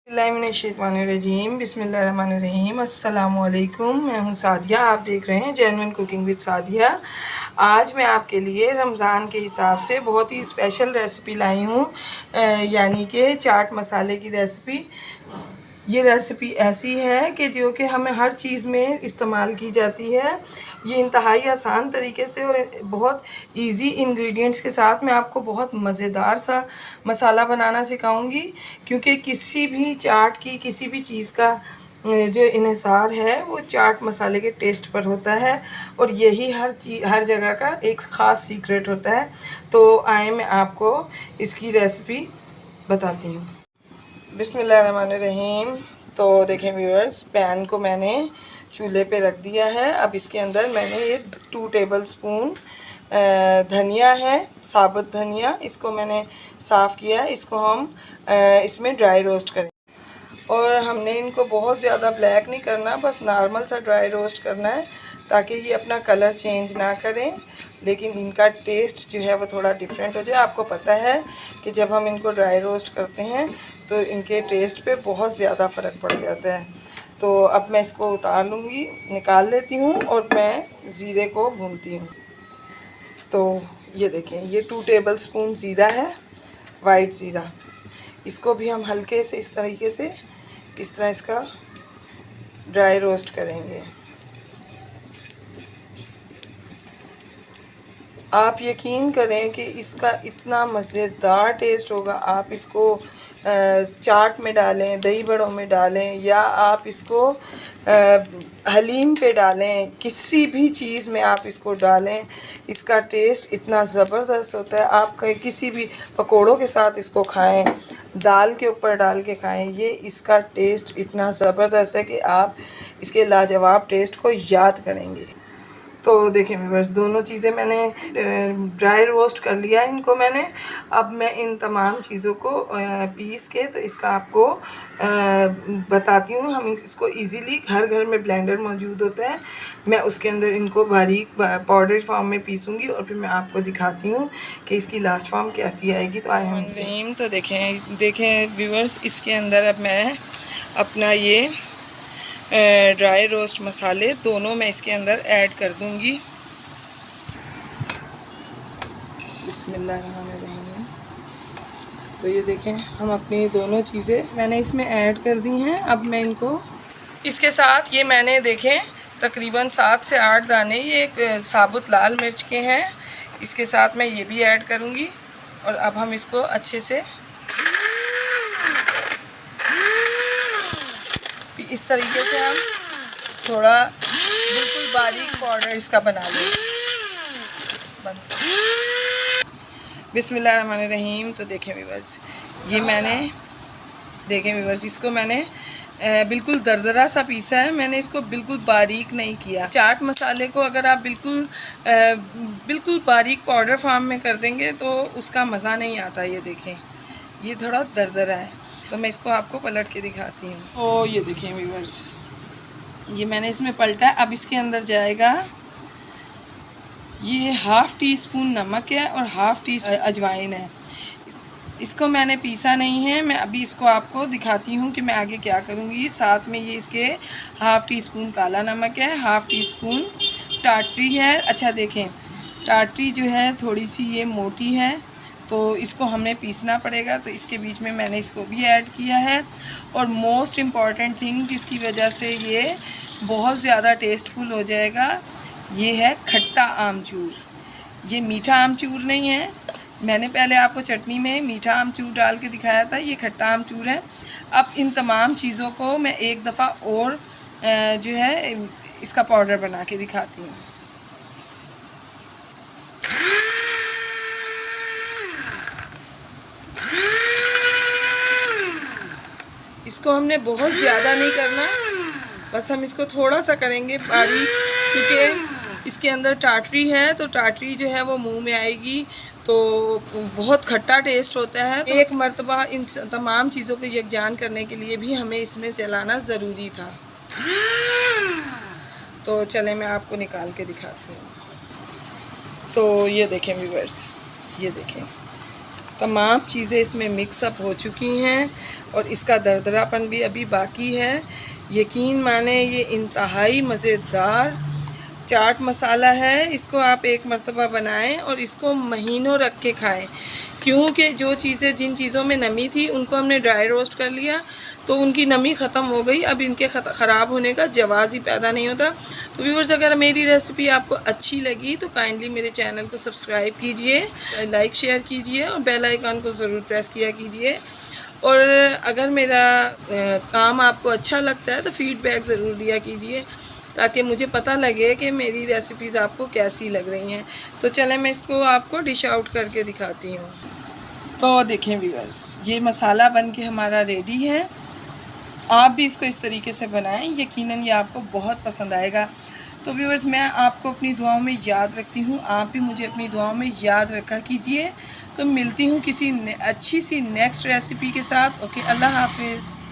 बिस्मिल्लाहिर्रहमानिर्रहीम बिस्मिल्लाहिर्रहमानिर्रहीम अस्सलामुअलैकुम। मैं हूँ सादिया, आप देख रहे हैं जेन्युइन कुकिंग विद सादिया। आज मैं आपके लिए रमज़ान के हिसाब से बहुत ही स्पेशल रेसिपी लाई हूँ, यानी कि चाट मसाले की रेसिपी। ये रेसिपी ऐसी है कि जो कि हमें हर चीज़ में इस्तेमाल की जाती है। ये इंतहाई आसान तरीके से और बहुत इजी इंग्रेडिएंट्स के साथ मैं आपको बहुत मज़ेदार सा मसाला बनाना सिखाऊंगी, क्योंकि किसी भी चाट की किसी भी चीज़ का जो इन्हिसार है वो चाट मसाले के टेस्ट पर होता है, और यही हर जगह का एक ख़ास सीक्रेट होता है। तो आए मैं आपको इसकी रेसिपी बताती हूँ। बिस्मिल्लाहिर्रहमानिर्रहीम। तो देखें व्यूअर्स, पैन को मैंने चूल्हे पे रख दिया है। अब इसके अंदर मैंने ये 2 टेबलस्पून धनिया है, साबुत धनिया, इसको मैंने साफ़ किया है। इसको हम इसमें ड्राई रोस्ट करें, और हमने इनको बहुत ज़्यादा ब्लैक नहीं करना, बस नॉर्मल सा ड्राई रोस्ट करना है, ताकि ये अपना कलर चेंज ना करें, लेकिन इनका टेस्ट जो है वो थोड़ा डिफरेंट हो जाए। आपको पता है कि जब हम इनको ड्राई रोस्ट करते हैं तो इनके टेस्ट पे बहुत ज़्यादा फ़र्क पड़ जाता है। तो अब मैं इसको उतार लूँगी, निकाल लेती हूँ, और मैं ज़ीरे को भूनती हूँ। तो ये देखें, ये 2 टेबलस्पून ज़ीरा है, वाइट ज़ीरा। इसको भी हम हल्के से इस तरीके से इस तरह इसका ड्राई रोस्ट करेंगे। आप यकीन करें कि इसका इतना मज़ेदार टेस्ट होगा। आप इसको चाट में डालें, दही बड़ों में डालें, या आप इसको हलीम पे डालें, किसी भी चीज़ में आप इसको डालें, इसका टेस्ट इतना ज़बरदस्त होता है। आप किसी भी पकोड़ों के साथ इसको खाएं, दाल के ऊपर डाल के खाएं, ये इसका टेस्ट इतना ज़बरदस्त है कि आप इसके लाजवाब टेस्ट को याद करेंगे। तो देखें व्यूअर्स, दोनों चीज़ें मैंने ड्राई रोस्ट कर लिया इनको मैंने। अब मैं इन तमाम चीज़ों को पीस के तो इसका आपको बताती हूँ। हम इसको इजीली घर घर में ब्लेंडर मौजूद होता है, मैं उसके अंदर इनको बारीक पाउडर फॉर्म में पीसूँगी, और फिर मैं आपको दिखाती हूँ कि इसकी लास्ट फॉर्म कैसी आएगी। तो आए हम तो देखें व्यूअर्स, इसके अंदर अब मैं अपना ये ड्राई रोस्ट मसाले दोनों मैं इसके अंदर ऐड कर दूंगी। बिस्मिल्लाहिर्रहमानिर्रहीम। तो ये देखें, हम अपनी दोनों चीज़ें मैंने इसमें ऐड कर दी हैं। अब मैं इनको इसके साथ ये मैंने देखें तकरीबन 7 से 8 दाने ये साबुत लाल मिर्च के हैं, इसके साथ मैं ये भी ऐड करूँगी। और अब हम इसको अच्छे से इस तरीके से हम थोड़ा बिल्कुल बारीक पाउडर इसका बना लें। बिस्मिल्लाहिर्रहमानिर्रहीम। तो देखें व्यूअर्स, ये मैंने इसको मैंने बिल्कुल दरदरा सा पीसा है। मैंने इसको बिल्कुल बारीक नहीं किया। चाट मसाले को अगर आप बिल्कुल बारीक पाउडर फॉर्म में कर देंगे तो उसका मज़ा नहीं आता। ये देखें, ये थोड़ा दरदरा है, तो मैं इसको आपको पलट के दिखाती हूँ। तो ये देखें व्यूअर्स, ये मैंने इसमें पलटा। अब इसके अंदर जाएगा ये ½ टीस्पून नमक है और ½ टीस्पून अजवाइन है। इसको मैंने पीसा नहीं है, मैं अभी इसको आपको दिखाती हूँ कि मैं आगे क्या करूँगी। साथ में ये इसके ½ टीस्पून काला नमक है, ½ टीस्पून टाटरी है। अच्छा देखें, टाटरी जो है थोड़ी सी ये मोटी है, तो इसको हमने पीसना पड़ेगा, तो इसके बीच में मैंने इसको भी ऐड किया है। और मोस्ट इम्पॉर्टेंट थिंग जिसकी वजह से ये बहुत ज़्यादा टेस्टफुल हो जाएगा, ये है खट्टा आमचूर। ये मीठा आमचूर नहीं है, मैंने पहले आपको चटनी में मीठा आमचूर डाल के दिखाया था, ये खट्टा आमचूर है। अब इन तमाम चीज़ों को मैं एक दफ़ा और जो है इसका पाउडर बना के दिखाती हूँ। इसको हमने बहुत ज़्यादा नहीं करना, बस हम इसको थोड़ा सा करेंगे बारीक, क्योंकि इसके अंदर टाटरी है, तो टाटरी जो है वो मुंह में आएगी तो बहुत खट्टा टेस्ट होता है। तो एक मर्तबा इन तमाम चीज़ों को यकजान करने के लिए भी हमें इसमें चलाना ज़रूरी था। तो चलें मैं आपको निकाल के दिखाती हूँ। तो ये देखें व्यूअर्स, ये देखें, तमाम चीज़ें इसमें मिक्सअप हो चुकी हैं और इसका दरदरापन भी अभी बाकी है। यकीन माने ये इंतहाई मज़ेदार चाट मसाला है। इसको आप एक मर्तबा बनाएं और इसको महीनों रख के खाएं, क्योंकि जो चीज़ें जिन चीज़ों में नमी थी उनको हमने ड्राई रोस्ट कर लिया तो उनकी नमी ख़त्म हो गई। अब इनके ख़राब होने का जवाज़ ही पैदा नहीं होता। तो व्यूअर्स, अगर मेरी रेसिपी आपको अच्छी लगी तो काइंडली मेरे चैनल को सब्सक्राइब कीजिए, लाइक शेयर कीजिए और बेल आइकन को ज़रूर प्रेस किया कीजिए। और अगर मेरा काम आपको अच्छा लगता है तो फ़ीडबैक ज़रूर दिया कीजिए, ताकि मुझे पता लगे कि मेरी रेसिपीज़ आपको कैसी लग रही हैं। तो चलें मैं इसको आपको डिश आउट करके दिखाती हूँ। तो देखें व्यूअर्स, ये मसाला बन के हमारा रेडी है। आप भी इसको इस तरीके से बनाएं, यकीनन ये आपको बहुत पसंद आएगा। तो व्यूअर्स, मैं आपको अपनी दुआओं में याद रखती हूँ, आप भी मुझे अपनी दुआओं में याद रखा कीजिए। तो मिलती हूँ किसी अच्छी सी नेक्स्ट रेसिपी के साथ। ओके, अल्लाह हाफिज़।